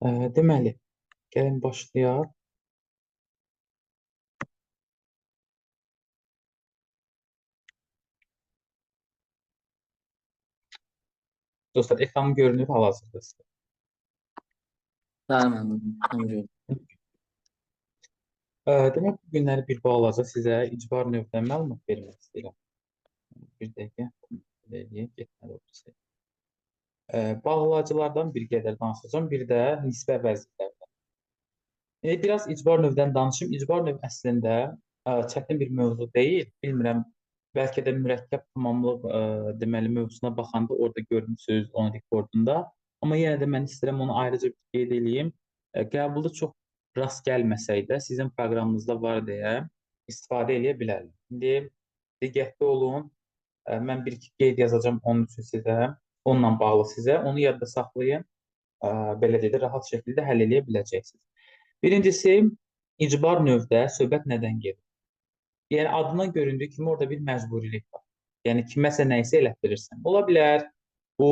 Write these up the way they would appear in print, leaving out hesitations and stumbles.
Deməli, gəlin başlayaq. Dostlar, ekranım görünür hal-hazırda sizə. Tamam, tamam. Demək, bu günləri bir balaca sizə icbar növdən məlumat vermək istəyirəm. Bir dəqiqə, getməli olursa. Bağlacılardan bir qədər danışacağım, bir də nisbə vəzifələrdən. Biraz icbar növdən danışım. İcbar növ əslində çətin bir mövzu deyil. Bilmirəm, bəlkə də mürəkkəb tamamlıq deməli mövzusuna baxanda orada görmüsünüz onun rekordunda. Amma yenə də mən istəyirəm onu ayrıca bir qeyd edeyim. Qəbulda çox rast gəlməsək də sizin proqramınızda var deyə istifadə edə bilərlər. İndi diqqətli olun. Mən bir-iki qeyd yazacağım onun üçün sizə. Onunla bağlı sizə. Onu yadda saxlayın. Belə deyə də rahat şəkildə həll edə biləcəksiniz. Birincisi, icbar növdə söhbət nədən gedir? Yəni, adından göründüyü kimi orada bir məcburilik var. Yəni, kiməsə nəyisə elətdirirsən. Ola bilər, bu,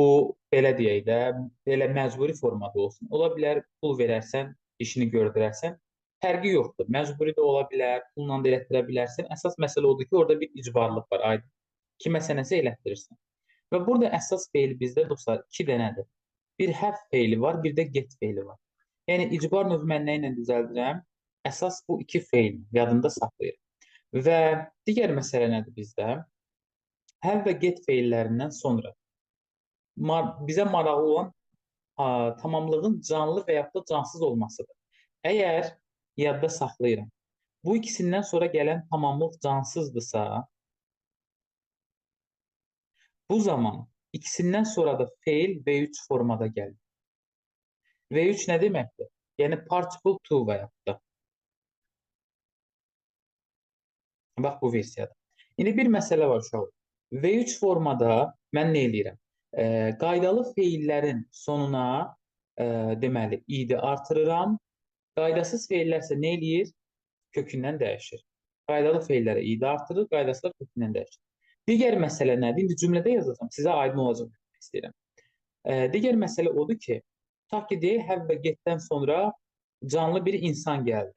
belə deyək də, belə məcburi formada olsun. Ola bilər, pul verərsən, işini gördürərsən. Fərqi yoxdur. Məcburi də ola bilər, pulla da elətdirə bilərsən. Əsas məsələ odur ki, orada bir icbarlıq var, aydın. Kiməsə nəsə elətdirirsən. Və burada əsas feil bizdə, dostlar, iki dənədir. Bir have feili var, bir də get feili var. Yəni, icbar növü mən nə ilə düzəldirəm? Əsas bu iki feil yadında saxlayır. Və digər məsələ nədir bizdə? Have və get feillərindən sonra bizə maraqlı olan tamamlığın canlı və yaxud da cansız olmasıdır. Əgər yadda saxlayıram, bu ikisindən sonra gələn tamamlıq cansızdırsa, bu zaman ikisindən sonra da feil V3 formada gəlir. V3 nə deməkdir? Yəni, participle to və yaxud da. Bax, bu versiyada. İndi bir məsələ var uşaqlar. V3 formada mən nə eləyirəm? Qaydalı feillərin sonuna deməli, id artırıram. Qaydasız feillərsə nə eləyir? Kökündən dəyişir. Qaydalı feillərə id artırır, qaydasızlar kökündən dəyişir. Digər məsələ nədir? İndi cümlədə yazacağım. Sizə aydın olacaq demək istəyirəm. Digər məsələ odur ki, tutaq ki, deyək, have və getdən sonra canlı bir insan gəldi.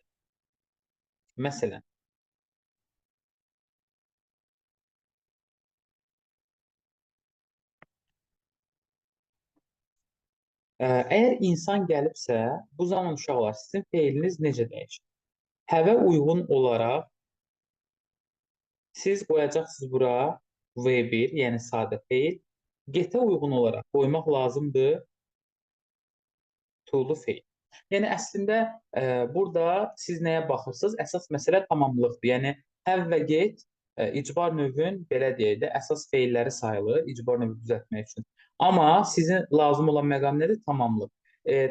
Məsələn, əgər insan gəlibsə, bu zaman uşaqlar sizin feiliniz necə dəyişir? Have-ə uyğun olaraq siz qoyacaqsınız bura V1, yəni sadə feil. Get-ə uyğun olaraq qoymaq lazımdır to-lu feil. Yəni, əslində, burada siz nəyə baxırsınız? Əsas məsələ tamamlıqdır. Yəni, have və get icbar növün, belə deyək də, əsas feilləri sayılır, icbar növü düzəltmək üçün. Amma sizin lazım olan məqam nədir? Tamamlıq.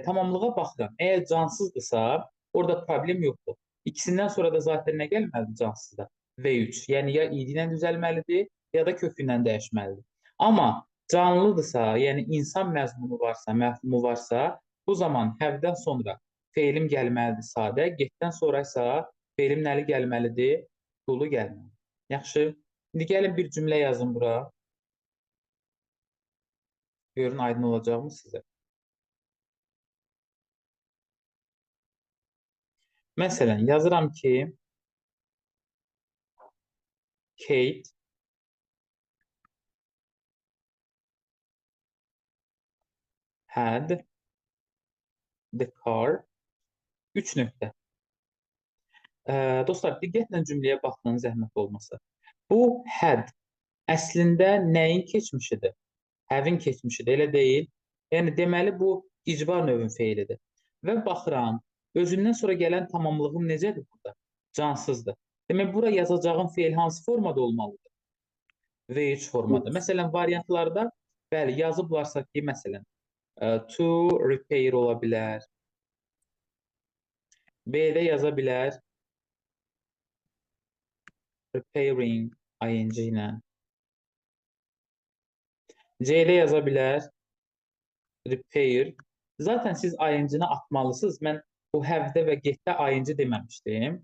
Tamamlığa baxıram. Əgər cansızdırsa, orada problem yoxdur. İkisindən sonra da zaten nə gəlməlidir cansızda? V3. Yəni, ya id ilə düzəlməlidir, ya da kökündən dəyişməlidir. Amma canlıdırsa, yəni insan məzmunu varsa, məfhumu varsa, bu zaman have-dən sonra feilim gəlməlidir sadə, get-dən sonra isə feilim nəli gəlməlidir? To-lu gəlməlidir. Yaxşı. İndi gəlin bir cümlə yazın bura. Görün, aydın olacaqmı sizə? Məsələn, yazıram ki, Kate had the car 3 nöqtə. Dostlar, diqqətlə cümləyə baxmanın zəhmət olmasa. Bu had əslində nəyin keçmişidir? Have-in keçmişidir, elə deyil. Yəni, deməli, bu icbar növün feilidir. Və baxıram, özündən sonra gələn tamamlığım necədir burada? Cansızdır. Demək, bura yazacağım feil hansı formada olmalıdır? V3 formada. Məsələn, variantlarda, bəli, yazıblarsa ki, məsələn, to repair ola bilər. B-də yaza bilər repairing ing ilə. C-də yaza bilər repair. Zaten siz ing-ni atmalısınız. Mən bu have-də və get-də ing deməmişdim.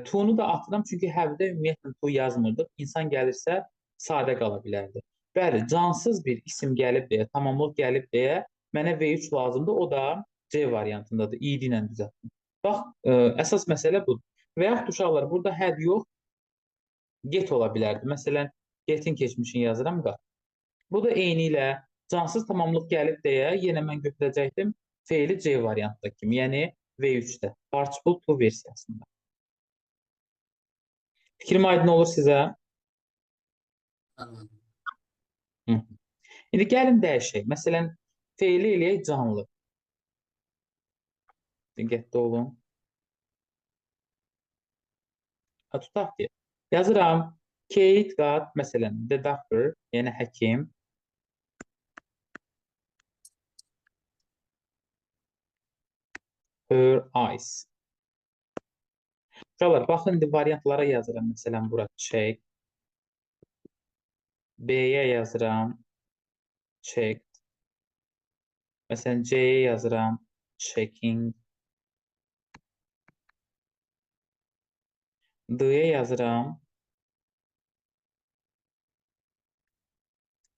To-nu da atıram, çünki have-də ümumiyyətlə to yazmırdıq. İnsan gəlirsə sadə qala bilərdi. Bəli, cansız bir isim gəlib deyə, tamamlıq gəlib deyə mənə V3 lazımdır. O da C variantındadır. İdi ilə düzəltdim. Bax, əsas məsələ budur. Və yaxud uşaqlar, burada had yox, get ola bilərdi. Məsələn, getin keçmişini yazıram da. Bu da eyni ilə cansız tamamlıq gəlib deyə yenə mən götürəcəkdim feili C variantda kimi, yəni V3-də, Archibald 2 versiyasında. Fikrim aydın olur sizə? Anladım. Hı. İndi gəlin dəyişək. Məsələn, feili eləyək canlı. Diqqətli olun. Tutaq ki, yazıram. Kate got, məsələn, the doctor, yəni həkim. Her eyes. Uşaqlar, baxın, indi variantlara yazıram. Məsələn, bura check. B-yə yazıram. Check. Məsələn, C-yə yazıram. Checking. D-yə yazıram.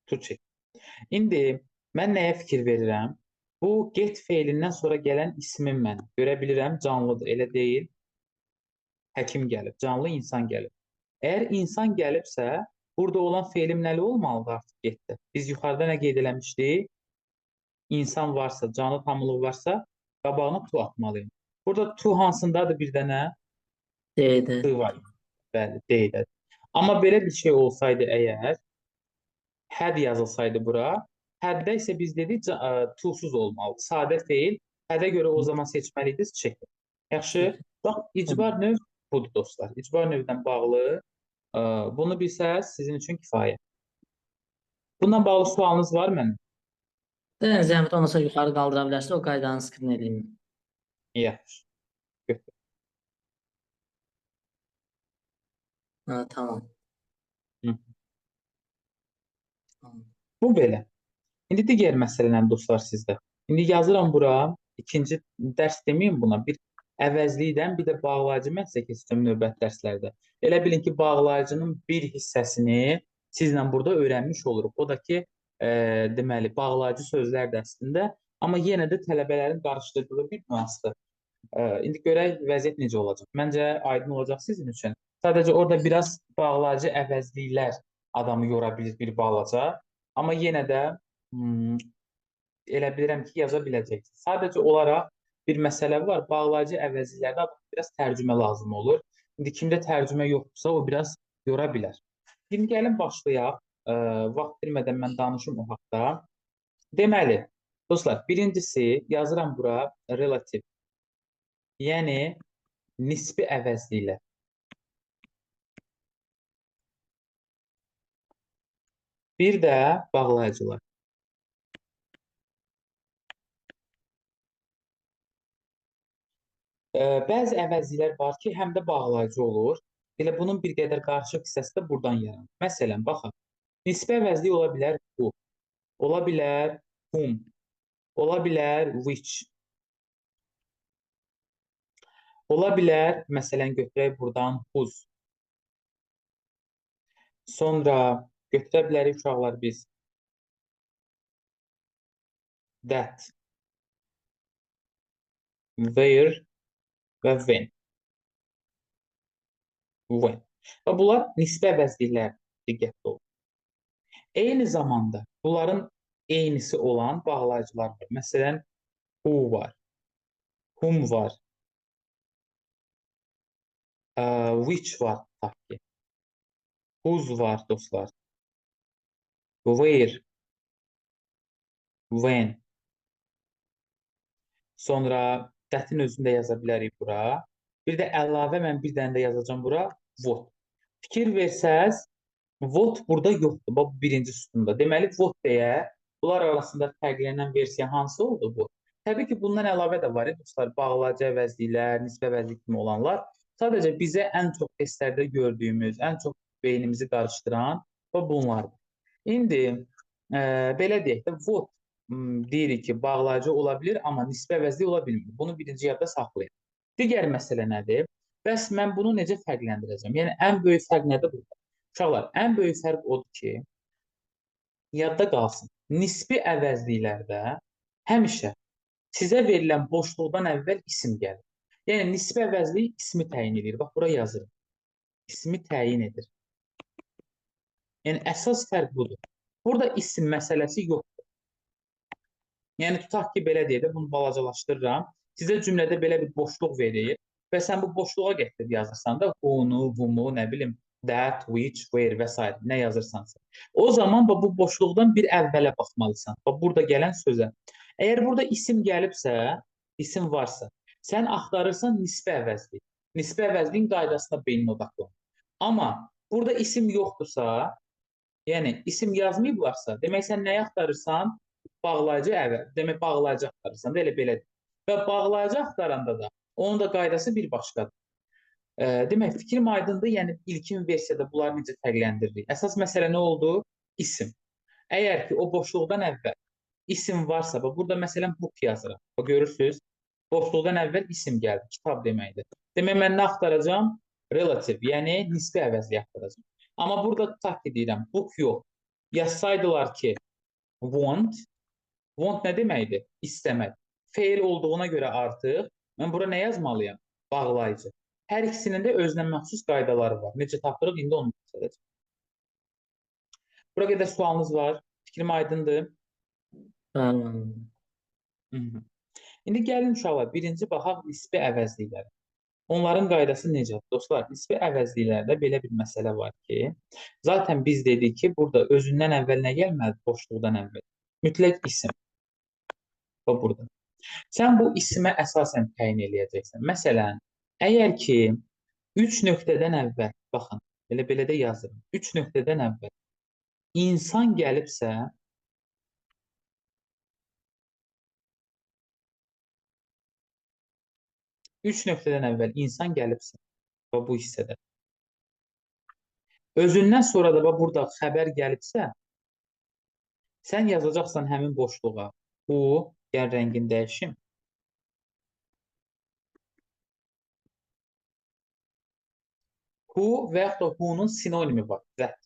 To check. İndi mən nəyə fikir verirəm? Bu get feilindən sonra gələn ismin mən görə bilirəm canlıdır, elə deyil. Həkim gəlib, canlı insan gəlib. Əgər insan gəlibsə, burada olan feilim nəli olmalıdır artıq getdə? Biz yuxarıda nə qeyd eləmişdik? İnsan varsa, canlı tamlıq varsa, qabağına to atmalıyım. Burada to hansındadır bir dənə? D'də. D var. Bəli, D-dədir. Amma belə bir şey olsaydı əgər, had yazılsaydı bura, haddə isə biz dedik to-suz olmalı. Sadə feil. Hədə görə o zaman seçməliydiniz check. Yaxşı. Bax, icbar növ budur dostlar. İcbar növdən bağlı bunu bilsəz sizin üçün kifayət. Bundan bağlı sualınız var mənim? Dəyən zəhmət ondan sonra yuxarı qaldıra bilərsə, o qaydanı skrin edeyim. Yaxşı. Götür. Ha, tamam. Hı. Tamam. Bu belə. İndi digər məsələn dostlar sizdə. İndi yazıram bura, ikinci dərs deməyim buna, bir əvəzlikdən bir də bağlayıcı mən sizə keçəcəm növbəti dərslərdə. Elə bilin ki, bağlayıcının bir hissəsini sizlə burada öyrənmiş oluruq. O da ki, deməli, bağlayıcı sözlər dərsində, amma yenə də tələbələrin qarışdırdığı bir nüansdır. İndi görək vəziyyət necə olacaq. Məncə aydın olacaq sizin üçün. Sadəcə orada biraz bağlayıcı əvəzliklər adamı yora bilir bir balaca. Amma yenə də elə bilirəm ki, yaza biləcəksiniz. Sadəcə olaraq bir məsələ var. Bağlayıcı əvəzliklərdə biraz tərcümə lazım olur. İndi kimdə tərcümə yoxdursa, o biraz yora bilər. Şimdi gəlin başlayaq. Vaxt bilmədən mən danışım o haqda. Deməli, dostlar, birincisi yazıram bura relativ. Yəni nisbi əvəzliklər. Bir də bağlayıcılar. Bəzi əvəzliklər var ki, həm də bağlayıcı olur. Elə bunun bir qədər qarışıq hissəsi də buradan yaranır. Məsələn, baxın, nisbi əvəzlik ola bilər who, ola bilər whom, ola bilər which, ola bilər, məsələn, götürək buradan whose. Sonra götürə bilərik uşaqlar biz that, where və when. When. Və bunlar nisbi əvəzliklər, diqqətli olun. Eyni zamanda bunların eynisi olan bağlayıcılar var. Məsələn, who var, whom var, which var, tutaq ki, whose var dostlar, where, when. Sonra that-in özünü də yaza bilərik bura. Bir də əlavə mən bir dənə də yazacağam bura, what. Fikir versəz, what burada yoxdur. Bu birinci sütunda. Deməli, what deyə bunlar arasında fərqlənən versiya hansı oldu bu? Təbii ki, bundan əlavə də var, dostlar, bağlayıcı əvəzliklər, nisbi əvəzlik kimi olanlar. Sadəcə bizə ən çox testlərdə gördüyümüz, ən çox beynimizi qarışdıran bunlardır. İndi belə deyək də, what deyirik ki, bağlayıcı ola bilir, amma nisbi əvəzlik ola bilmir. Bunu birinci yadda saxlayın. Digər məsələ nədir? Bəs mən bunu necə fərqləndirəcəm? Yəni, ən böyük fərq nədir burada? Uşaqlar, ən böyük fərq odur ki, yadda qalsın, nisbi əvəzliklərdə həmişə sizə verilən boşluqdan əvvəl isim gəlir. Yəni nisbə əvəzliyi ismi təyin edir. Bax, bura yazırım. İsmi təyin edir. Yəni əsas fərq budur. Burada isim məsələsi yoxdur. Yəni tutaq ki, belə deyək də, bunu balacalaşdırıram. Sizə cümlədə belə bir boşluq verir və sən bu boşluğa gətirib yazırsan da who-nu, whom-u, nə bilim, that, which, where və s. nə yazırsansa. O zaman bu boşluqdan bir əvvələ baxmalısan. Bax, burada gələn sözə. Əgər burada isim gəlibsə, isim varsa, sən axtarırsan nisbə əvəzliyi. Nisbə əvəzliyin qaydasına beynin odaqlan. Amma burada isim yoxdursa, yəni isim yazmayıblarsa, demək sən nəyi axtarırsan? Bağlayıcı əvəz. Demək bağlayıcı axtarırsan da, elə belədir. Və bağlayıcı axtaranda da onun da qaydası bir başqadır. Demək, fikrim aydındır. Yəni ilkin versiyada bunları necə fərqləndiririk? Əsas məsələ nə oldu? İsim. Əgər ki o boşluqdan əvvəl isim varsa, burada məsələn book yazıram. Görürsünüz, boşluqdan əvvəl isim gəldi, kitab deməkdir. Demək, mən nə axtaracağım? Relative, yəni nisbi əvəzliyi axtaracağım. Amma burada tutaq ki, deyirəm, book yox. Yazsaydılar ki, want nə deməkdir? İstəmək. Feil olduğuna görə artıq mən bura nə yazmalıyam? Bağlayıcı. Hər ikisinin də özünə məxsus qaydaları var. Necə tapırıq, indi onu göstərəcəm. Bura qədər sualınız var. Fikrim aydındır. İndi gəlin uşaqlar, birinci baxaq nisbi əvəzliklərə. Onların qaydası necədir? Dostlar, nisbi əvəzliklərdə belə bir məsələ var ki, zaten biz dedik ki, burada özündən əvvəl nə gəlməlidir? Boşluqdan əvvəl. Mütləq isim. O burada. Sən bu isimə əsasən təyin eləyəcəksən. Məsələn, əgər ki, 3 nöqtədən əvvəl, baxın, belə də yazırım. 3 nöqtədən əvvəl insan gəlibsə, 3 nöqtədən əvvəl insan gəlibsə, bu hissədə. Özündən sonra da burada xəbər gəlibsə, sən yazacaqsan həmin boşluğa. Bu, gəl rəngini dəyişim. Who və yaxud da who-nun sinonimi var. That.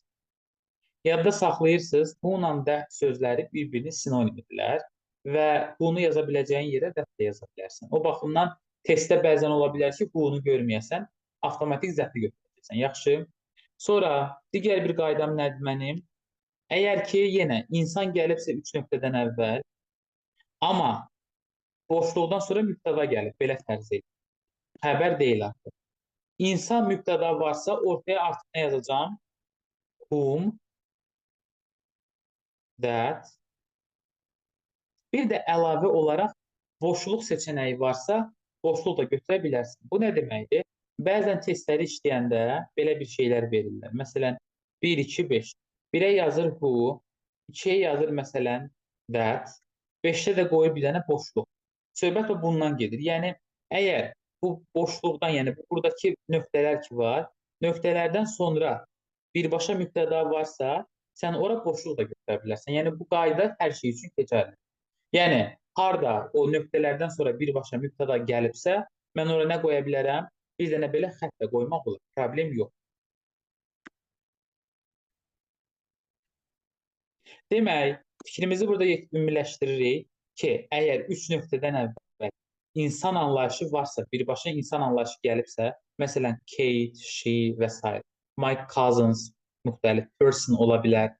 Yadda saxlayırsınız, who-la that sözləri bir-birinin sinonimidirlər və who-nu yaza biləcəyin yerə that də yaza bilərsən. O baxımdan testdə bəzən ola bilər ki, who-nu görməyəsən, avtomatik that-i götürəcəksən. Yaxşı. Sonra digər bir qaydam nədir mənim? Əgər ki, yenə insan gəlibsə 3 nöqtədən əvvəl, amma boşluqdan sonra mübtəda gəlib, belə fərz edin. Xəbər deyil artıq. İnsan mübtəda varsa, ortaya artıq nə yazacağım? Whom, that. Bir də əlavə olaraq boşluq seçənəyi varsa, boşluq da götürə bilərsin. Bu nə deməkdir? Bəzən testləri işləyəndə belə bir şeylər verirlər. Məsələn, 1, 2, 5. 1-ə yazır who, 2-yə yazır məsələn that, 5-də də qoyur bir dənə boşluq. Söhbət o bundan gedir. Yəni, əgər bu boşluqdan, yəni buradakı nöqtələr ki var, nöqtələrdən sonra birbaşa mübtəda varsa, sən ora boşluq da götürə bilərsən. Yəni, bu qayda hər şey üçün keçərli. Yəni, harda o nöqtələrdən sonra birbaşa mübtəda gəlibsə, mən ora nə qoya bilərəm? Bir dənə belə xətt də qoymaq olur. Problem yox. Demək, fikrimizi burada ümumiləşdiririk ki, əgər 3 nöqtədən əvvəl insan anlayışı varsa, birbaşa insan anlayışı gəlibsə, məsələn, Kate, she və s. My cousins, müxtəlif person ola bilər.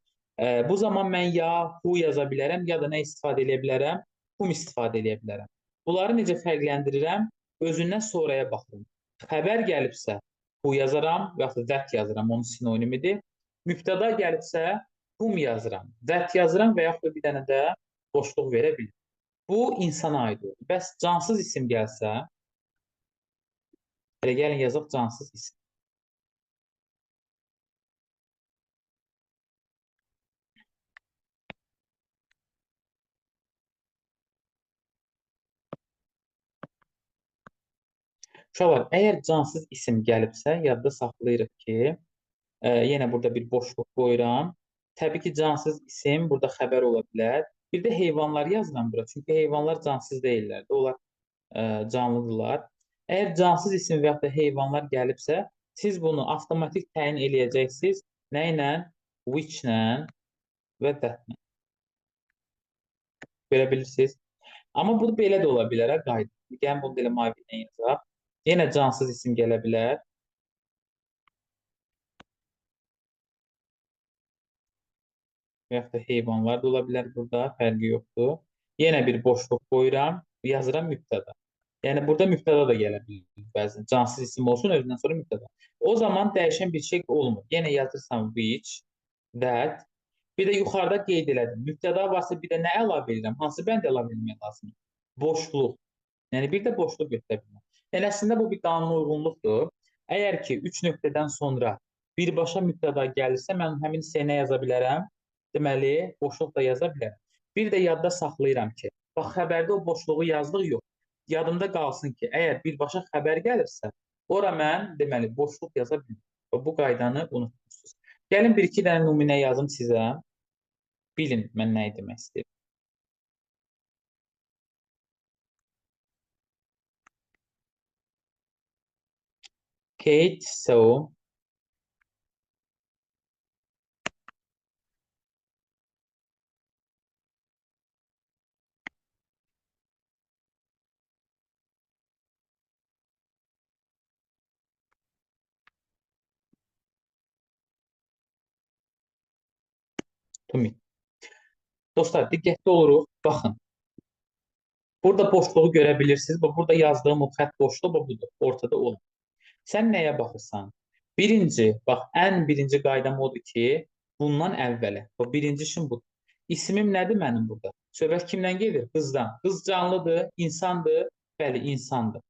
Bu zaman mən ya who yaza bilərəm, ya da nə istifadə edə bilərəm? Whom istifadə edə bilərəm. Bunları necə fərqləndirirəm? Özündən sonraya baxıram. Xəbər gəlibsə, who yazaram, və yaxud that yazaram, onun sinonimidir. Mübtəda gəlibsə, whom yazıram, that yazıram və yaxud da bir dənə də boşluq verə bilir. Bu, insana aid olur. Bəs cansız isim gəlsə, elə gəlin yazaq cansız isim. Uşaqlar, əgər cansız isim gəlibsə, yadda saxlayırıq ki, yenə burada bir boşluq qoyuram. Təbii ki, cansız isim burada xəbər ola bilər. Bir də heyvanlar yazıram bura. Çünki heyvanlar cansız deyirlər. Onlar canlıdırlar. Əgər cansız isim və yaxud da heyvanlar gəlibsə, siz bunu avtomatik təyin eləyəcəksiniz. Nə ilə? Which ilə və that ilə. Görə bilirsiniz. Amma bu belə də ola bilər, hə, qayda. Gəlin bunu da elə mavi ilə yazaq. Yenə cansız isim gələ bilər. Və yaxud da heyvanlar da ola bilər burada, fərqi yoxdur. Yenə bir boşluq qoyuram, yazıram mübtəda. Yəni burada mübtəda da gələ bilər bəzən. Cansız isim olsun, özündən sonra mübtəda. O zaman dəyişən bir şey olmur. Yenə yazırsan which, that. Bir də yuxarıda qeyd elədim. Mübtəda varsa bir də nə əlavə edirəm? Hansı bənd əlavə etmək lazımdır? Boşluq. Yəni bir də boşluq götürə bilməm. Yəni əslində bu bir qanuna uyğunluqdur. Əgər ki 3 nöqtədən sonra birbaşa mübtəda gəlirsə, mən həmin hissəyə nə yaza bilərəm? Deməli, boşluq da yaza bilərəm. Bir də yadda saxlayıram ki, bax xəbərdə o boşluğu yazdıq yox. Yadımda qalsın ki, əgər birbaşa xəbər gəlirsə, ora mən deməli boşluq yaza bilmirəm. Bu qaydanı unutmursunuz. Gəlin bir-iki dənə nümunə yazım sizə. Bilin mən nə demək istəyirəm. Kate saw to me. Dostlar, diqqətli oluruq. Baxın. Burada boşluğu görə bilirsiniz. Burada yazdığım o xətt boşluğu budur. Ortada olan. Sən nəyə baxırsan? Birinci, bax, ən birinci qaydam odur ki, bundan əvvələ. Bax, birinci işim budur. İsmim nədir mənim burada? Söhbət kimdən gedir? Qızdan. Qız canlıdır, insandır. Bəli, insandır.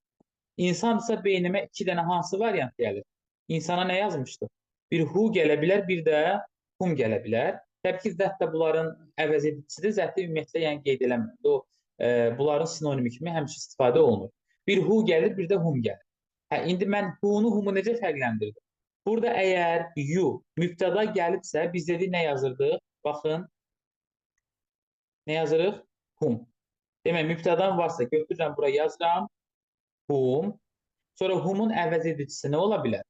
İnsandırsa beynimə iki dənə hansı variant gəlir? İnsana nə yazmışdıq? Bir who gələ bilər, bir də whom gələ bilər. Təbii ki, zət də bunların əvəz edicisidir. Zəti ümumiyyətlə yəni qeyd eləmirəm. Bunların sinonimi kimi həmişə istifadə olunur. Bir who gəlir, bir də whom gəlir. Hə, indi mən who-nu, whom-u necə fərqləndirdim? Burada əgər you mübtəda gəlibsə, biz dedik nə yazırdıq? Baxın, nə yazırıq? Whom. Demək, mübtədan varsa götürürəm, bura yazıram. Whom. Sonra whom-un əvəz edicisi nə ola bilər?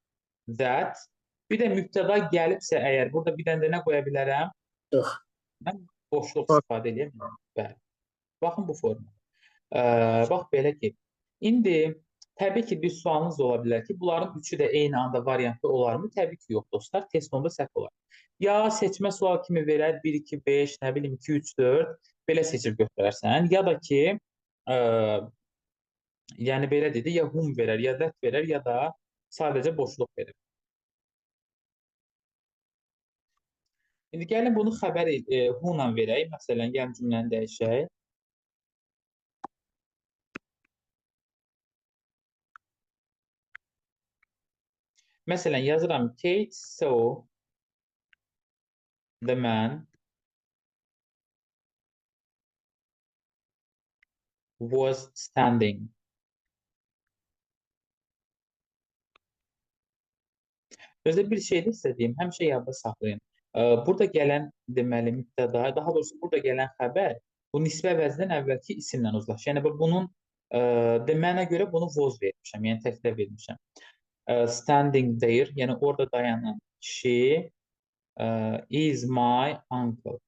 That. Bir də mübtəda gəlibsə əgər, burada bir dənə də nə qoya bilərəm? Yox. Mən boşluq istifadə edə bilərəm. Bəli. Baxın bu forma. Bax belə ki, indi təbii ki, bir sualınız da ola bilər ki, bunların üçü də eyni anda variantda olarmı? Təbii ki, yox dostlar. Test onda səhv olar. Ya seçmə sual kimi verər 1, 2, 5, nə bilim 2, 3, 4 belə seçib götürərsən. Ya da ki, yəni belə dedi, ya whom verər, ya that verər, ya da sadəcə boşluq verir. İndi gəlin bunu xəbər who ilə verək. Məsələn, gəlin cümləni dəyişək. Məsələn, yazıram Kate saw the man was standing. Özdə bir şey də istədiyim, həmişə yadda saxlayın. Burada gələn deməli mübtəda, daha doğrusu burada gələn xəbər bu nisbə əvəzindən əvvəlki isimlə uzlaşır. Yəni bunun deməyinə görə bunu was vermişəm, yəni təkdə vermişəm. Standing there, yəni orada dayanan kişi is my uncle.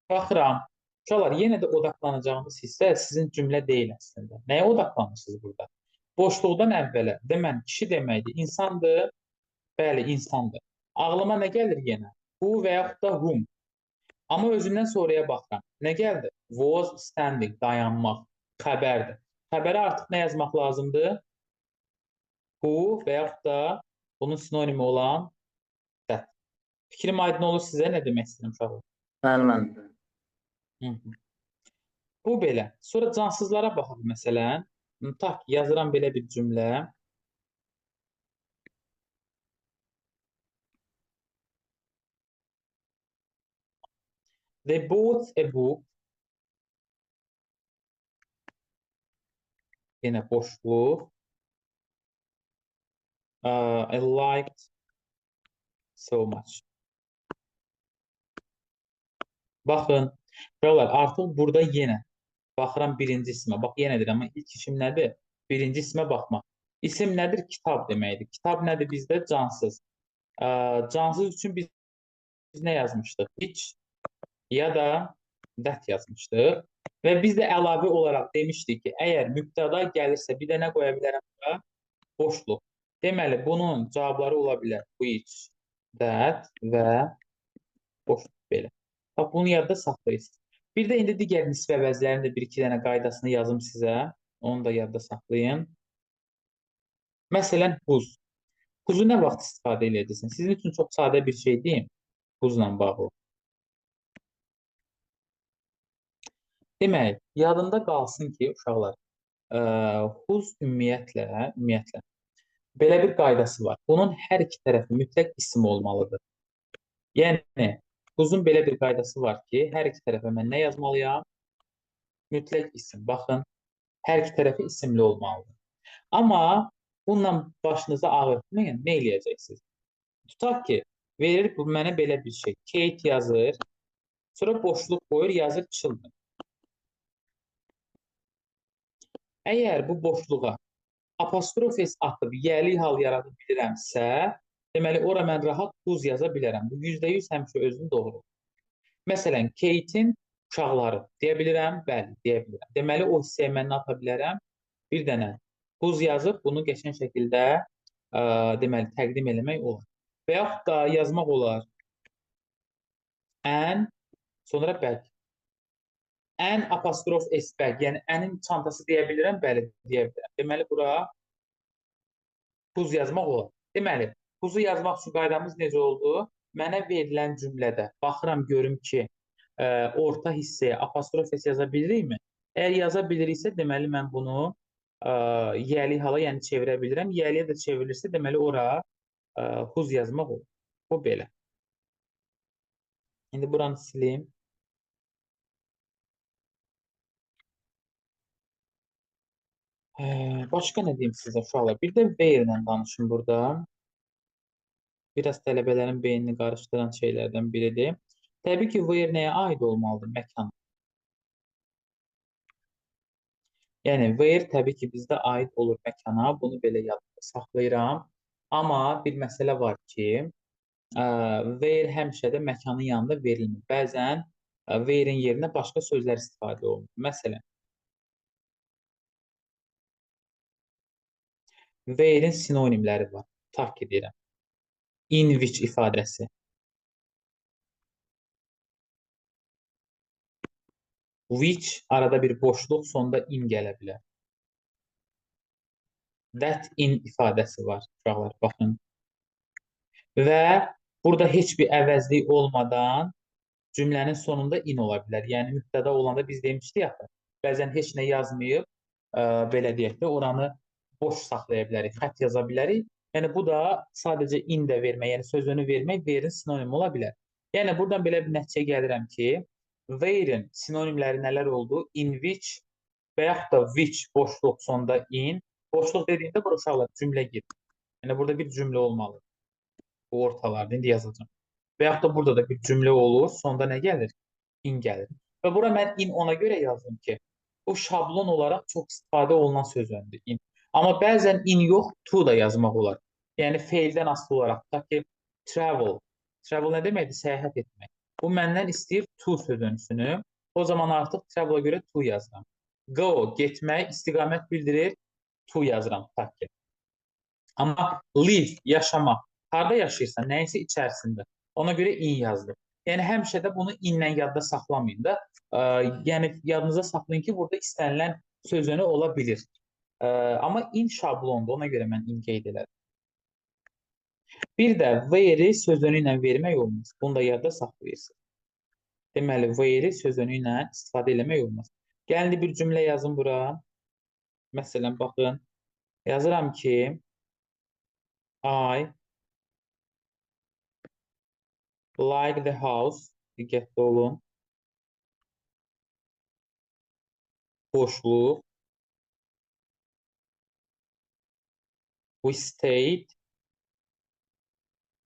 Baxıram. Uşaqlar, yenə də odaqlanacağımız hissə sizin cümlə deyil əslində. Nəyə odaqlanırsınız burada? Boşluqdan əvvələ demən kişi deməkdir, insandır. Bəli, insandır. Ağlıma nə gəlir yenə? Who və yaxud da whom. Amma özündən sonraya baxıram. Nə gəldi? Was standing, dayanmaq, xəbərdir. Xəbərə artıq nə yazmaq lazımdır? Who və yaxud da bunun sinonimi olan that. Fikrim aydın olur sizə, nə demək istəyirəm uşaqlar? Bəli, mənim. Bu belə. Sonra cansızlara baxaq məsələn. Tak, yazıram belə bir cümlə. They bought a book. Yenə boşluq. I liked so much. Baxın, artıq burada yenə baxıram birinci ismə. Bax, yenə deyirəm, ilk işim nədir? Birinci ismə baxmaq. İsim nədir? Kitab deməkdir. Kitab nədir bizdə? Cansız. Cansız üçün biz nə yazmışdıq? Which ya da that yazmışdıq. Və biz də əlavə olaraq demişdik ki, əgər mübtəda gəlirsə bir də nə qoya bilərəm bura? Boşluq. Deməli, bunun cavabları ola bilər which, that və boşluq belə. Bax, bunu yadda saxlayırsınız. Bir də indi digər nisbə əvəzlərinin də bir-iki dənə qaydasını yazım sizə. Onu da yadda saxlayın. Məsələn, buz. Buzu nə vaxt istifadə edəcəksin? Sizin üçün çox sadə bir şey deyim. Buzla bağlı. Demək, yadında qalsın ki, uşaqlar, buz ümumiyyətlə belə bir qaydası var. Bunun hər iki tərəfi mütləq isim olmalıdır. Yəni, buzun belə bir qaydası var ki, hər iki tərəfə mən nə yazmalıyam? Mütləq isim. Baxın, hər iki tərəfi isimli olmalıdır. Amma bununla başınızı ağrıtmayın, nə eləyəcəksiniz? Tutaq ki, verir bu mənə belə bir şey. Kate yazır, sonra boşluq qoyur, yazır children. Əgər bu boşluğa apostrof s atıb yəli hal yarada bilirəmsə, deməli, ora mən rahat buz yaza bilərəm. Bu %100 həmişə özünü doğrulur. Məsələn, Kate'in uşaqları deyə bilirəm, bəli, deyə bilirəm. Deməli, o hissəyə mən nə ata bilərəm? Bir dənə buz yazıb, bunu qəşəng şəkildə deməli, təqdim eləmək olar. Və yaxud da yazmaq olar. Ən, sonra bəlkə. Ən apostrof s bəlkə, yəni ənin çantası deyə bilirəm, bəli, deyə bilirəm. Deməli, bura buz yazmaq olar. Deməli, buzu yazmaq üçün qaydamız necə oldu? Mənə verilən cümlədə baxıram, görüm ki, orta hissəyə apostrof s yaza bilirikmi? Əgər yaza biliriksə, deməli, mən bunu yəli hala, yəni çevirə bilirəm. Yəliyə də çevrilirsə, deməli, ora buz yazmaq olur. Bu belə. İndi buranı sileyim. Başqa nə deyim sizə uşaqlar? Bir də where ilə danışım burada. Biraz tələbələrin beynini qarışdıran şeylərdən biridir. Təbii ki, where nəyə aid olmalıdır? Məkan. Yəni, where təbii ki, bizdə aid olur məkana. Bunu belə yadda saxlayıram. Amma bir məsələ var ki, where həmişə də məkanın yanında verilmir. Bəzən where-in yerinə başqa sözlər istifadə olunur. Məsələn, where-in sinonimləri var. Tutaq ki, deyirəm. In which ifadəsi. Which arada bir boşluq, sonda in gələ bilər. That in ifadəsi var, uşaqlar, baxın. Və burada heç bir əvəzlik olmadan cümlənin sonunda in ola bilər. Yəni, mübtəda olanda biz demişdik axı, bəzən heç nə yazmayıb, belə deyək də, oranı boş saxlaya bilərik, xətt yaza bilərik. Yəni, bu da sadəcə in də vermək, yəni sözünü vermək, where-in sinonimi ola bilər. Yəni, buradan belə bir nəticə gəlirəm ki, where-in sinonimləri nələr oldu? In which və yaxud da which boşluq sonda in. Boşluq dediyimdə bura uşaqlar cümlə gedir. Yəni, burada bir cümlə olmalı. Bu ortalarda indi yazacağım. Və yaxud da burada da bir cümlə olur, sonda nə gəlir? In gəlir. Və bura mən in ona görə yazdım ki, bu şablon olaraq çox istifadə olunan sözündür in. Amma bəzən in yox, to da yazmaq olar. Yəni feildən asılı olaraq. Tutaq ki, travel. Travel nə deməkdir? Səyahət etmək. Bu məndən istəyir to sözünü. O zaman artıq travel-a görə to yazıram. Go, getmək, istiqamət bildirir, to yazıram, tutaq ki. Amma live, yaşamaq. Harada yaşayırsan, nəyinsə içərisində. Ona görə in yazdım. Yəni, həmişə də bunu inlə yadda saxlamayın da. Yəni, yadınıza saxlayın ki, burada istənilən sözünü ola bilir. Amma in şablondur, ona görə mən in qeyd elədim. Bir də where-i sözünü ilə vermək olmaz. Bunu da yadda saxlayırsınız. Deməli, where-i sözünü ilə istifadə eləmək olmaz. Gəlin bir cümlə yazın bura. Məsələn, baxın. Yazıram ki, I like the house. Diqqətli olun. Boşluq. We stayed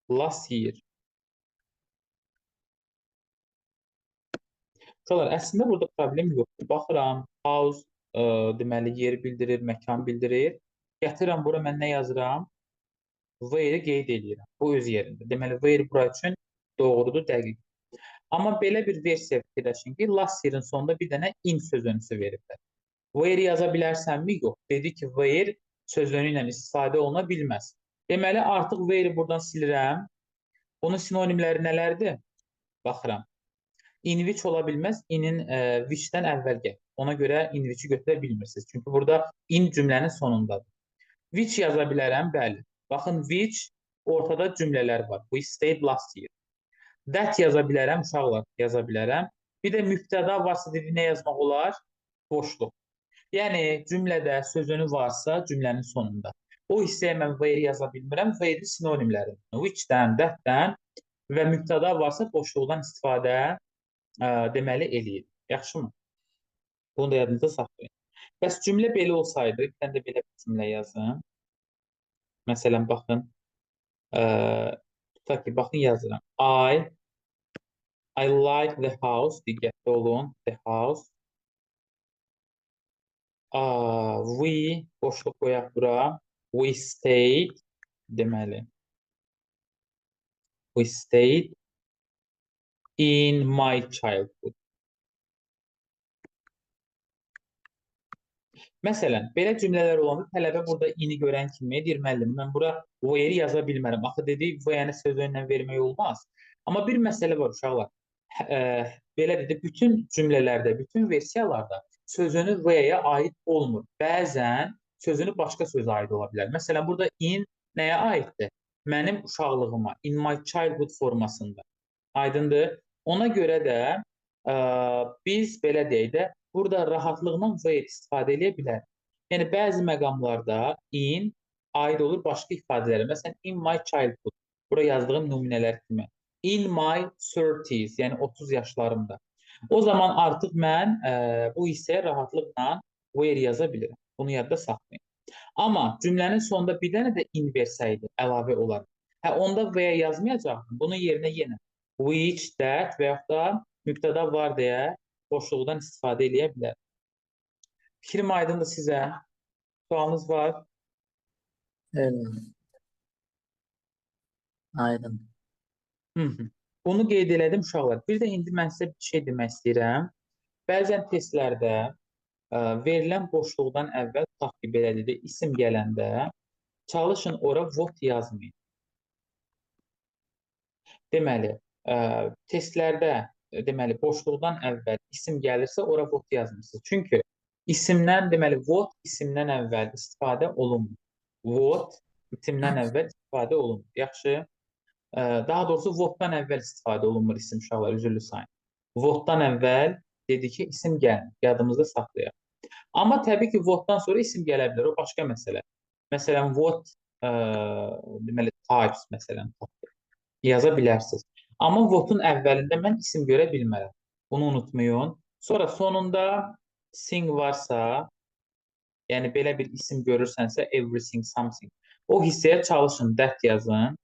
last year. Uşaqlar, əslində burada problem yoxdur. Baxıram, house deməli yer bildirir, məkan bildirir. Gətirirəm bura mən nə yazıram? Where qeyd edirəm. Bu öz yerində. Deməli, where bura üçün doğrudur, dəqiq. Amma belə bir versiya fikirləşin ki, last year'ın sonunda bir dənə in sözünüsü veriblər. Where yaza bilərsənmi? Yox. Dedi ki, where sözünü ilə istifadə oluna bilməz. Deməli, artıq where buradan silirəm. Bunun sinonimləri nələrdir? Baxıram. In which ola bilməz. In-in which-dən əvvəl gəlir. Ona görə in which-i götürə bilmirsiniz. Çünki burada in cümlənin sonundadır. Which yaza bilərəm? Bəli. Baxın, which ortada cümlələr var. We stayed last year. That yaza bilərəm, uşaqlar yaza bilərəm. Bir də mübtəda varsa dedi nə yazmaq olar? Boşluq. Yəni cümlədə sözünü varsa cümlənin sonunda. O hissəyə mən where yaza bilmirəm. Where sinonimləri. Which-dən, that-dən və mübtəda varsa boşluqdan istifadə deməli eləyir. Yaxşımı? Bunu da yadınızda saxlayın. Bəs cümlə belə olsaydı, bir dənə də belə bir cümlə yazın. Məsələn, baxın. Tutaq ki, baxın yazıram. I like the house. Diqqətli olun. The house. We boşluq qoyaq bura. We stayed. Deməli. We stayed in my childhood. Məsələn, belə cümlələr olanda tələbə burada ini görən kimi deyir, müəllim, mən bura where yaza bilmərəm. Axı dedi, where sözünlə vermək olmaz. Amma bir məsələ var uşaqlar. Belə dedi, bütün cümlələrdə, bütün versiyalarda sözünü where-yə aid olmur. Bəzən sözünü başqa sözə aid ola bilər. Məsələn, burada in nəyə aiddir? Mənim uşaqlığıma, in my childhood formasında. Aydındır. Ona görə də biz belə deyək də, burada rahatlıqla where istifadə edə bilərik. Yəni, bəzi məqamlarda in aid olur başqa ifadələrə. Məsələn, in my childhood. Bura yazdığım nümunələr kimi. In my 30s, yəni 30 yaşlarımda. O zaman artıq mən bu hissəyə rahatlıqla where yaza bilirəm. Bunu yadda saxlayın. Amma cümlənin sonunda bir dənə də in versəydi, əlavə olaraq. Onda where yazmayacaqdım. Bunun yerinə yenə which, that və yaxud da mübtəda var deyə boşluqdan istifadə edə bilər. Fikrim aydındır sizə? Sualınız var? Evet. Aydın. Bunu qeyd elədim uşaqlar. Bir də indi mən sizə bir şey demək istəyirəm. Bəzən testlərdə verilən boşluqdan əvvəl tutaq ki, belə dedi, isim gələndə çalışın ora what yazmayın. Deməli, testlərdə deməli boşluqdan əvvəl isim gəlirsə ora what yazmırsınız. Çünki isimdən deməli what isimdən əvvəl istifadə olunmur. What isimdən əvvəl istifadə olunmur. Yaxşı. Daha doğrusu what-dan əvvəl istifadə olunmur isim uşaqlar, üzrlü sayın. What-dan əvvəl dedi ki, isim gəlmir. Yadımızda saxlayaq. Amma təbii ki, what-dan sonra isim gələ bilər. O başqa məsələ. Məsələn, what deməli types məsələn yaza bilərsiniz. Amma what-un əvvəlində mən isim görə bilmərəm. Bunu unutmayın. Sonra sonunda sing varsa, yəni belə bir isim görürsənsə, everything, something. O hissəyə çalışın, that yazın.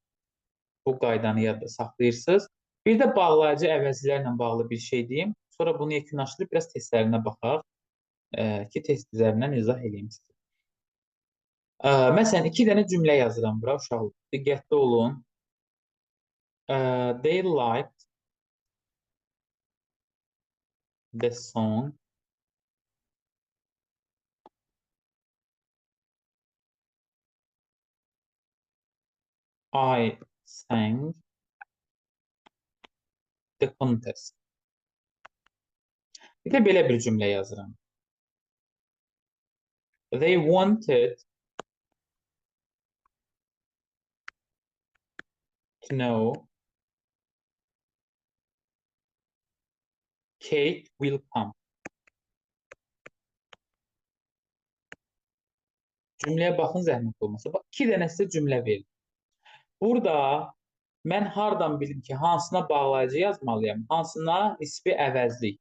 Bu qaydanı yadda saxlayırsınız. Bir də bağlayıcı əvəzlərlə bağlı bir şey deyim. Sonra bunu yekunlaşdırıb biraz testlərinə baxaq ki, test üzərindən izah edeyim sizə. Məsələn, 2 dənə cümlə yazıram bura uşaqlar. Diqqətli olun. They liked the song I sang the contest. Bir də belə bir cümlə yazıram. They wanted to know Kate will come. Cümləyə baxın zəhmət olmasa. Bax, 2 dənə sizə cümlə verir. Burada mən hardan bilim ki, hansına bağlayıcı yazmalıyam, hansına nisbi əvəzlik.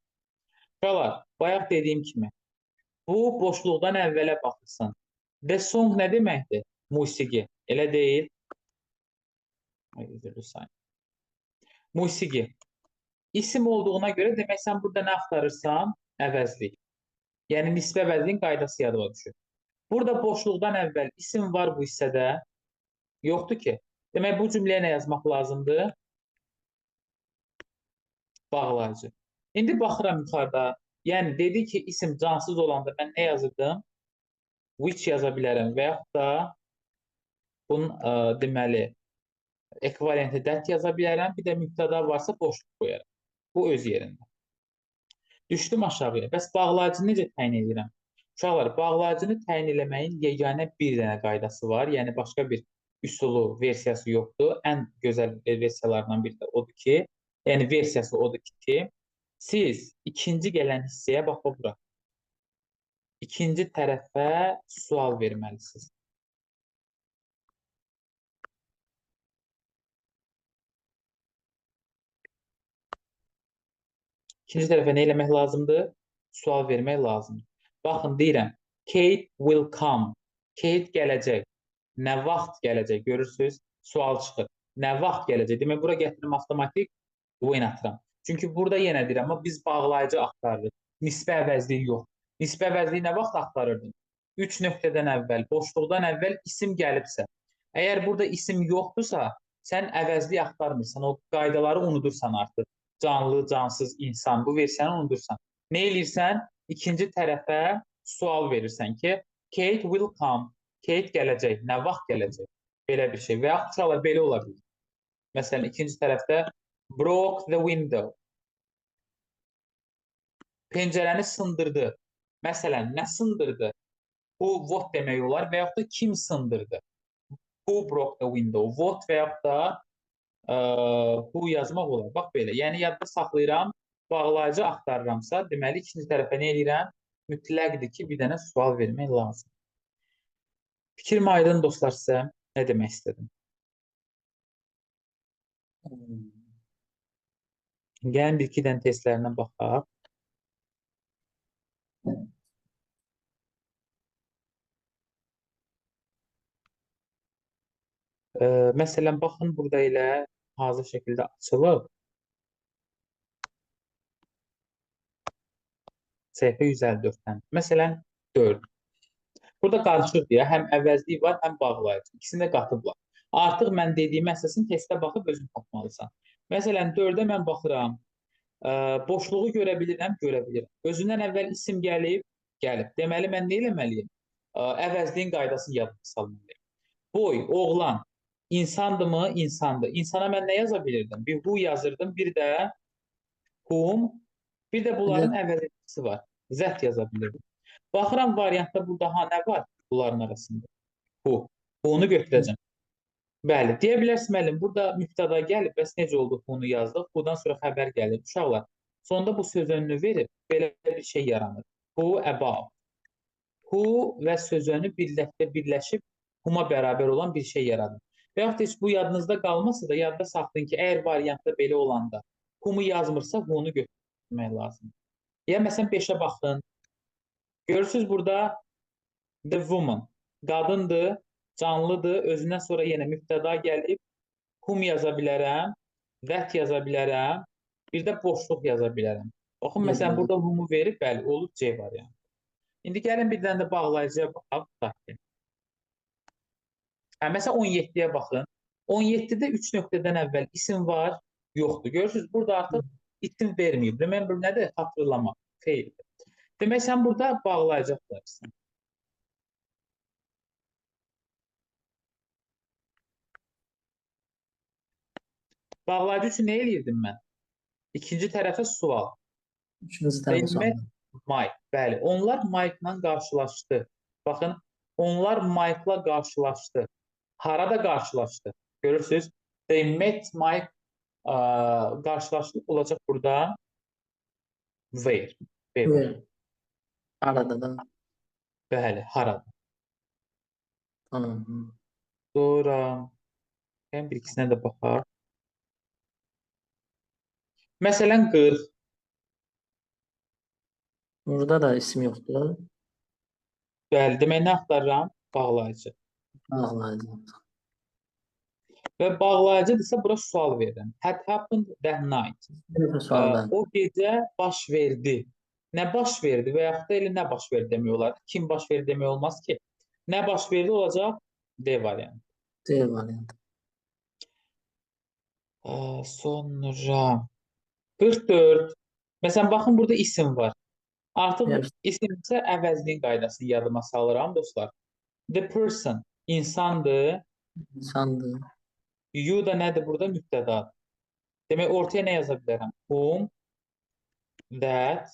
Uşaqlar, bayaq dediyim kimi, bu boşluqdan əvvələ baxırsan. The song nə deməkdir? Musiqi. Elə deyil. Musiqi. İsim olduğuna görə demək sən burada nə axtarırsan? Əvəzlik. Yəni nisbi əvəzliyin qaydası yadıma düşür. Burada boşluqdan əvvəl isim var bu hissədə. Yoxdur ki. Demək bu cümləyə nə yazmaq lazımdır? Bağlayıcı. İndi baxıram yuxarıda. Yəni dedi ki, isim cansız olanda mən nə yazırdım? Which yaza bilərəm və yaxud da bunun deməli ekvivalenti that yaza bilərəm. Bir də mübtəda varsa boşluq qoyaram. Bu öz yerində. Düşdüm aşağıya. Bəs bağlayıcını necə təyin edirəm? Uşaqlar, bağlayıcını təyin eləməyin yeganə bir dənə qaydası var. Yəni başqa bir üsulu, versiyası yoxdur. Ən gözəl versiyalarından biri də odur ki, yəni versiyası odur ki, siz ikinci gələn hissəyə baxa bura. İkinci tərəfə sual verməlisiniz. İkinci tərəfə nə eləmək lazımdır? Sual vermək lazımdır. Baxın, deyirəm, Kate will come. Kate gələcək. Nə vaxt gələcək? Görürsünüz, sual çıxır. Nə vaxt gələcək? Demək, bura gətirim avtomatik when atıram. Çünki burada yenə deyirəm, amma biz bağlayıcı axtarırıq. Nisbə əvəzliyi yox. Nisbə əvəzliyi nə vaxt axtarırdın? 3 nöqtədən əvvəl, boşluqdan əvvəl isim gəlibsə. Əgər burada isim yoxdursa, sən əvəzliyi axtarmırsan, o qaydaları unudursan artıq. Canlı, cansız, insan, bu versiyanı unudursan. Nə eləyirsən? İkinci tərəfə sual verirsən ki, Kate will come. Kate gələcək. Nə vaxt gələcək? Belə bir şey. Və yaxud uşaqlar belə ola bilər. Məsələn, ikinci tərəfdə broke the window. Pəncərəni sındırdı. Məsələn, nə sındırdı? Bu what demək olar və yaxud da kim sındırdı? Who broke the window? What və yaxud da who yazmaq olar. Bax belə. Yəni yadda saxlayıram, bağlayıcı axtarıramsa, deməli ikinci tərəfə nə edirəm? Mütləqdir ki, bir dənə sual vermək lazım. Fikrim aydın dostlar sizə nə demək istədim? Gəlin bir-iki dənə testlərinə baxaq. Məsələn, baxın, burada elə hazır şəkildə açılıb. Səhifə 154-dən. Məsələn, 4. Burada qarışıq deyə həm əvəzlik var, həm bağlayıcı. İkisini də qatıblar. Artıq mən dediyim əsasən testə baxıb özün tapmalısan. Məsələn, 4-ə mən baxıram. Boşluğu görə bilirəm, görə bilirəm. Özündən əvvəl isim gəlib. Deməli, mən nə eləməliyim? Əvəzliyin qaydasını yadına salmalıyım. Boy, oğlan, insandırmı? İnsandır. İnsana mən nə yaza bilirdim? Bir who yazırdım, bir də whom, bir də bunların əvəzlisi var. Zət yaza bilirdim. Baxıram variantda burada nə var bunların arasında? Who. Who'nu götürəcəm. Bəli, deyə bilərsiniz müəllim, burada mübtəda gəlib, bəs necə oldu who'nu yazdıq? Who'dan sonra xəbər gəlir. Uşaqlar, sonda bu söz önünü verir, belə bir şey yaranır. Who, about. Who və söz önü birləşib who'ma bərabər olan bir şey yaradır. Və yaxud heç bu yadınızda qalmasa da yadda saxlayın ki, əgər variantda belə olanda who'mu yazmırsa who'nu götürmək lazımdır. Ya məsələn 5-ə baxın. Görürsünüz burada the woman, qadındır, canlıdır, özündən sonra yenə mübtəda gəlib, whom yaza bilərəm, that yaza bilərəm, bir də boşluq yaza bilərəm. Baxın, məsələn, burada whom'u verib, bəli, olub C variantı. İndi gəlin bir dənə də bağlayıcıya baxaq. Məsələn, 17-yə baxın. 17-də 3 nöqtədən əvvəl isim var, yoxdur. Görürsünüz, burada artıq isim verməyib. Remember nədir? Xatırlamaq. Xeyirdir. Demək, sən burada bağlayıcı axtarırsan. Bağlayıcı üçün nə eləyirdim mən? İkinci tərəfə sual. Üçüncü tərəfə sual. Mike. Bəli, onlar Mike-la qarşılaşdı. Baxın, onlar Mike-la qarşılaşdı. Harada qarşılaşdı? Görürsünüz, they met Mike qarşılaşdı olacaq burada where. Harada da. Bəli, harada. Sonra bir ikisinə də baxaq. Məsələn, 40. Burada da isim yoxdur. Bəli, demək nə axtarıram? Bağlayıcı. Bağlayıcı. Və bağlayıcıdırsa bura sual verirəm. Had happened that night. O gecə baş verdi. Nə baş verdi və yaxud da elə nə baş verdi demək olar. Kim baş verdi demək olmaz ki. Nə baş verdi olacaq? D variantı. D variantı. Sonra 44. Məsələn, baxın burada isim var. Artıq Yes. isim isə əvəzliyin qaydasını yadıma salıram dostlar. The person insandır. İnsandır. You da nədir burada? Mübtədadır. Demək ortaya nə yaza bilərəm? Whom, that,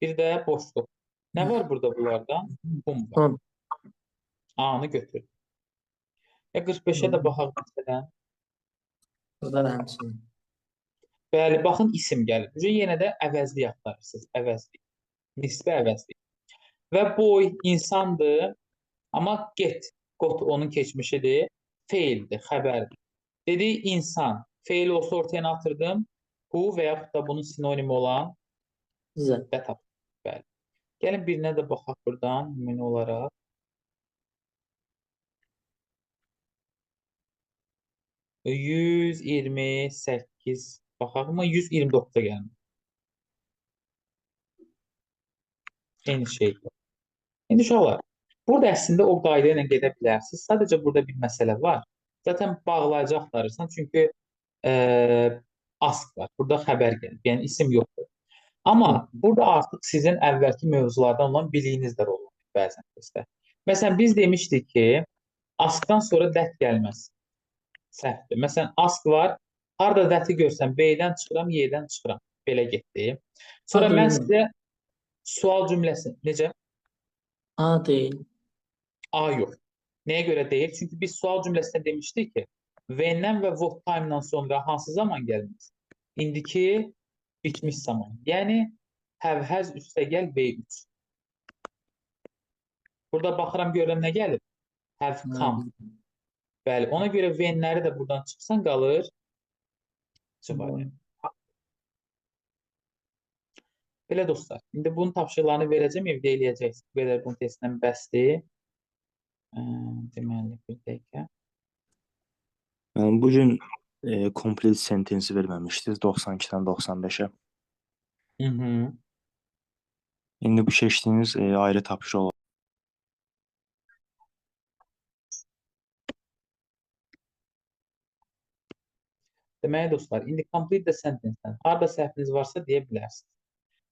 bir də boşluq. Nə var burada bunlardan? Whom var. Son. A-nı götür. 45-ə də baxaq məsələn. Burada da həmçinin. Bəli, baxın isim gəlir. Yenə də əvəzlik axtarırsınız. Əvəzlik. Nisbi əvəzlik. Və boy insandır. Amma got onun keçmişidir. Feildir, xəbərdir. Dedik insan. Feil olsa ortaya nə atırdım? Who və yaxud da bunun sinonimi olan Sizə. that atırdım. Bəli. Gəlin birinə də baxaq buradan ümumi olaraq. 128 baxaq mı? 129-a gəlin. Eyni şey. İndi uşaqlar, burada əslində o qayda ilə gedə bilərsiniz. Sadəcə burada bir məsələ var. Zaten bağlayıcı axtarırsan, çünki ask var. Burada xəbər gəlir. Yəni isim yoxdur. Amma burada artıq sizin əvvəlki mövzulardan olan biliyiniz də rol oynayır bəzən sizdə. Məsələn, biz demişdik ki, askdan sonra that gəlməz. Səhvdir. Məsələn, ask var. Harda that-i görsəm B-dən çıxıram, Y-dən çıxıram. Belə getdi. Sonra A mən deyil. sizə sual cümləsi. Necə? A deyil. A yox. Nəyə görə deyil? Çünki biz sual cümləsində demişdik ki, when-dən və what time-dan sonra hansı zaman gəlməz? İndiki bitmiş zaman. Yəni, have has üstəgəl V3. Burada baxıram, görürəm nə gəlir? Have come. Bəli, ona görə when-ləri də buradan çıxsan qalır. Cıvayı. Belə dostlar, indi bunun tapşırıqlarını verəcəm, evdə eləyəcəksiniz. Bu qədər bunun testindən bəsdir. Deməli, bir dəqiqə. Yəni bugün complete sentence verməmişdiniz 92-dən 95-ə. İndi bu seçdiyiniz ayrı tapşırıq olacaq. Deməli dostlar, indi complete the sentence-dən harda səhviniz varsa deyə bilərsiniz.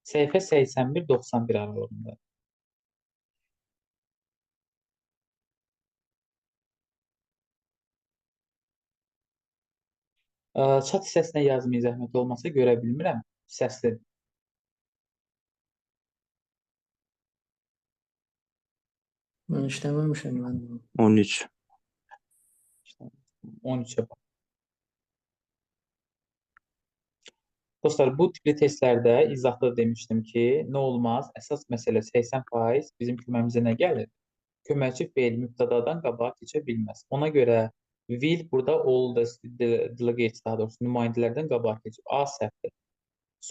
Səhifə 81-91 aralığında. Chat hissəsinə yazmayın, zəhmət olmasa görə bilmirəm. Səsli. Mən işləməmişəm mən. 13. 13-ə bax. Dostlar, bu tipli testlərdə izahda demişdim ki, nə olmaz? Əsas məsələ 80% bizim köməyimizə nə gəlir? Köməkçi feil mübtədadan qabağa keçə bilməz. Ona görə will burada all the delegates, daha doğrusu nümayəndələrdən qabağa keçib. A səhvdir.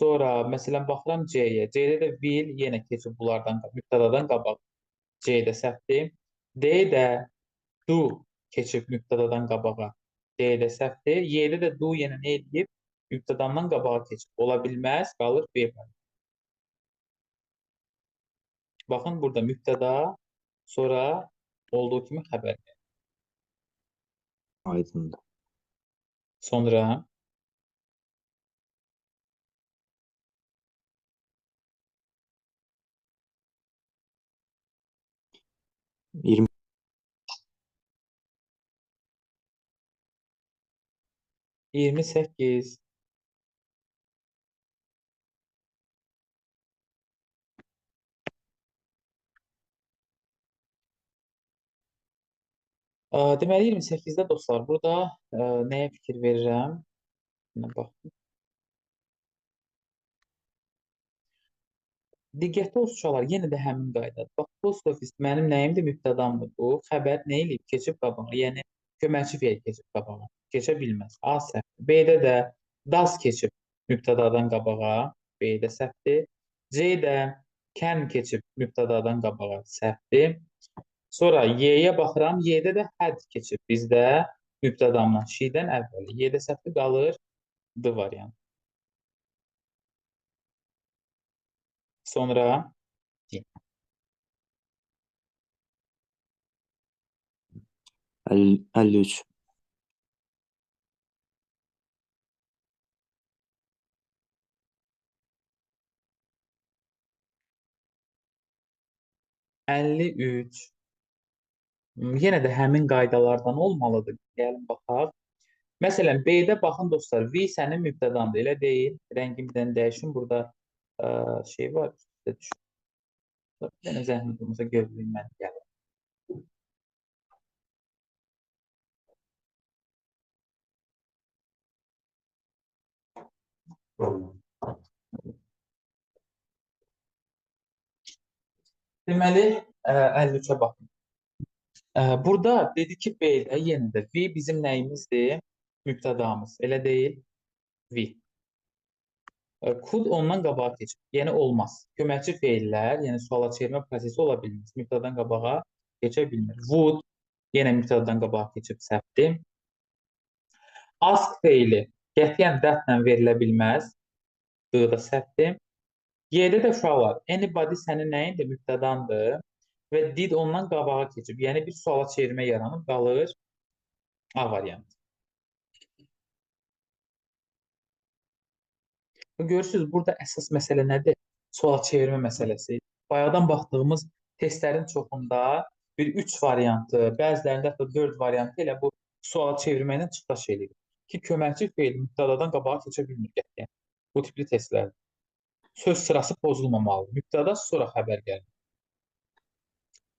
Sonra məsələn baxıram C-yə. C-də də will yenə keçib bunlardan mübtədadan qabaq. C-də səhvdir. D-də do keçib mübtədadan qabağa. D-də səhvdir. Y-də də do yenə nə edib? Mübtədandan qabağa keçib. Ola bilməz, qalır B var. Baxın burada mübtəda, sonra olduğu kimi xəbər. Aydındır. Sonra 20. 28. Deməli 28-də dostlar, burada nəyə fikir verirəm? Bax. Diqqətli olsun uşaqlar, yenə də həmin qaydadır. Bax, post office mənim nəyimdir? Mübtədamdır bu. Xəbər nə eləyib? Keçib qabağa. Yəni köməkçi feil keçib qabağa. Keçə bilməz. A səhvdir. B-də də does keçib mübtədadan qabağa. B-də səhvdir. C-də can keçib mübtədadan qabağa. Səhvdir. Sonra Y-yə baxıram. Y-də də had keçib bizdə mübtədamdan, she-dən əvvəl. Y-də səhvdir qalır D variantı. Sonra 53. 53. Yenə də həmin qaydalardan olmalıdır. Gəlin baxaq. Məsələn, B-də baxın dostlar, V sənin mübtədandır, elə deyil. Rəngimdən dəyişim. Burada şey var, üstə düşür. Bir dənə zəhmət olmasa gözləyim mən gəlir. Deməli, 53-ə baxın. Burada dedi ki, B-də yenə də V bizim nəyimizdir? Mübtədamız. Elə deyil, V. Could ondan qabağa keçir. Yəni olmaz. Köməkçi feillər, yəni suala çevirmə prosesi ola bilmir. Mübtədadan qabağa keçə bilmir. Would yenə mübtədadan qabağa keçib səhvdir. Ask feili qətiyyən dəflə verilə bilməz. D-da səhvdir. Y-də də uşaqlar, anybody sənin nəyindir? Mübtədandır. Və did ondan qabağa keçib. Yəni bir suala çevirmə yaranıb qalır A variantı. Görürsünüz, burada əsas məsələ nədir? Sual çevirmə məsələsi. Bayaqdan baxdığımız testlərin çoxunda bir 3 variantı, bəzilərində hətta 4 variantı elə bu suala çevirməklə çıxış edir. Ki, köməkçi feil mübtədadan qabağa keçə bilmir qətiyyən. Bu tipli testlərdir. Söz sırası pozulmamalı. Mübtəda sonra xəbər gəlir.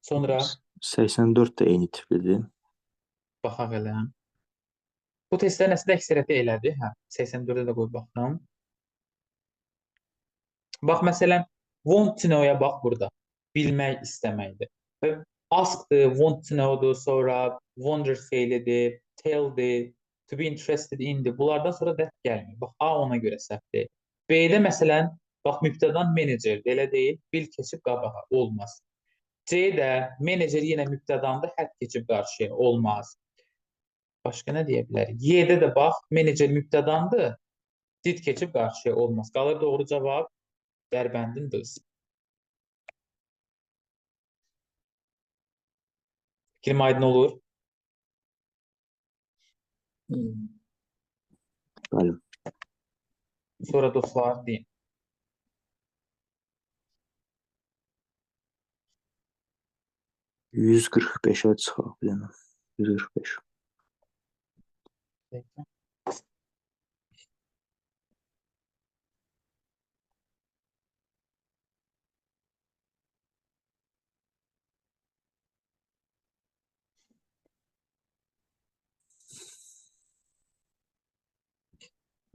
Sonra 84 də eyni tiplidir. baxaq elə. Bu testlərin əslində əksəriyyəti elədir. Hə, 84-ə də qoy baxım. Bax, məsələn, want to know-ya bax burada. Bilmək istəməkdir. Və ask-dır, want to know-dur, sonra wonder feilidir, tell-dir, to be interested in-dir. Bunlardan sonra dəf gəlmir. Bax, A ona görə səhvdir. B-də məsələn, bax, mübtədan menecerdir, elə deyil, bil keçib qabağa, olmaz. C-də menecer yenə mübtədandır, hədd keçib qarşıya, olmaz. Başqa nə deyə bilərik? Y-də də bax, menecer mübtədandır, did keçib qarşıya, olmaz. Qalır doğru cavab. Dərbəndin D. Fikrim aydın olur. Bəli. Sonra dostlar deyin. %145-ə çıxaq bir dənə. 145.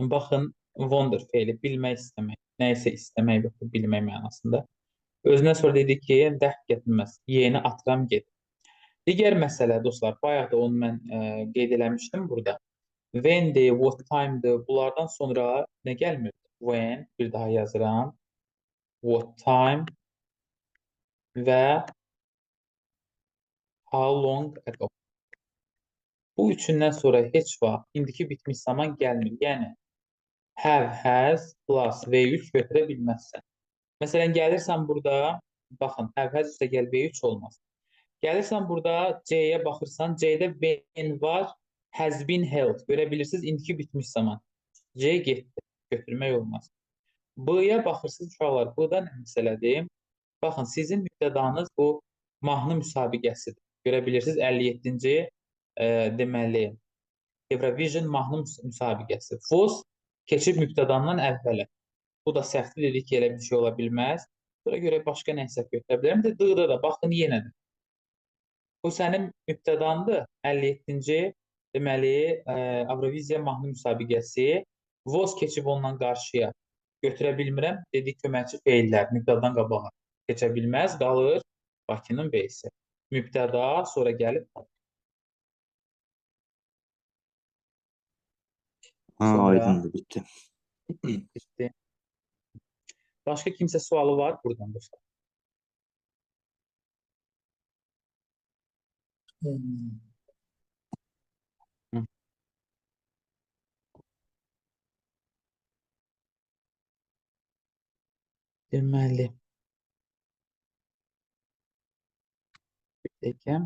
Baxın, wonder feili bilmək istəmək, nəyisə istəmək və bilmək mənasında. Özünə sonra dedi ki, dəh getməz, yeni atıram get. Digər məsələ dostlar, bayaq da onu mən qeyd eləmişdim burada. When'dir, what time'dir, bunlardan sonra nə gəlmir? When, bir daha yazıram. What time və how long ago. Bu üçündən sonra heç vaxt indiki bitmiş zaman gəlmir. Yəni, have, has, plus V3 götürə bilməzsən. Məsələn, gəlirsən burada, baxın, have, has üstə gəl V3 olmaz. Gəlirsən burada C-yə baxırsan, C-də been var, has been held. Görə bilirsiniz, indiki bitmiş zaman. C getdi, götürmək olmaz. B-yə baxırsınız, uşaqlar, B-da nə məsələdir? Baxın, sizin mübtədanız bu mahnı müsabiqəsidir. Görə bilirsiniz, 57-ci deməli, Eurovision mahnı müsabiqəsi. Was keçib mübtədandan əvvələ. Bu da səhvdir, dedik ki, elə bir şey ola bilməz. Buna görə başqa nəsə götürə bilərəm. D-də da, baxın, yenə də. Bu sənin mübtədandır, 57-ci deməli, Avroviziya mahnı müsabiqəsi. Was keçib ondan qarşıya götürə bilmirəm. Dedik, köməkçi feillər mübtədadan qabağa keçə bilməz, qalır Bakının B-si. Mübtəda, sonra gəlib sonra Aydındır, bitdi. bitdi. Başqa kimsə sualı var buradan dostlar? Hı. Deməli. Bir dəqiqə.